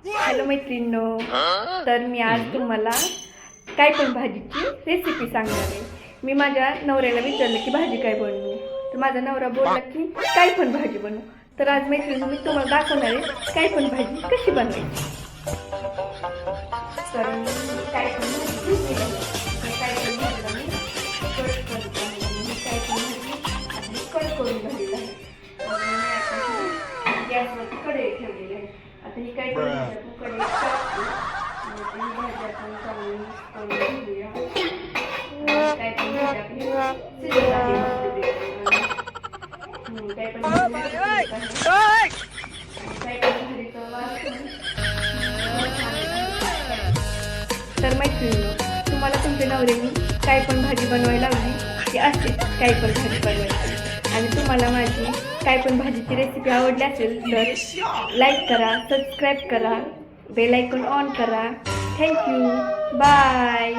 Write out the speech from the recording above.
Hello मैत्रिणींनो, तर मी आज तुम्हाला काय पण भाजीची रेसिपी सांगणार आहे. मी माझ्या नवऱ्याला विचारलं की भाजी काय बनवू, तर माझा नवरा बोलला की काय पण भाजी बनवू. तर आज मैत्रिणींनो मी तुम्हाला दाखवणार आहे काय पण भाजी कशी बनवायची. तर काय पण भाजी घेतलेली आहे. काय पण भाजीला मी कट करत आहे. मी काय पण भाजी आपली कट करून झालेली आहे. गॅसवर कढई ठेवलेली आहे. आता ही काय भाजी आपण कढईत टाकतो. ही भाजी आपण चांगली मिक्स करून घेऊया. काय पण भाजी आपली शिजत आहे. काय पण भाजीचा वास तर मैत्रिणींनो, तुम्हाला तुमच्या नवऱ्याने काय पण भाजी बनवायला लावली की असते काय पण भाजी बनवायची. आणि तुम्हाला माझी काय पण भाजीची रेसिपी आवडली असेल तर लाईक करा, सबस्क्राईब करा, बेल आयकॉन ऑन करा. Thank you, bye.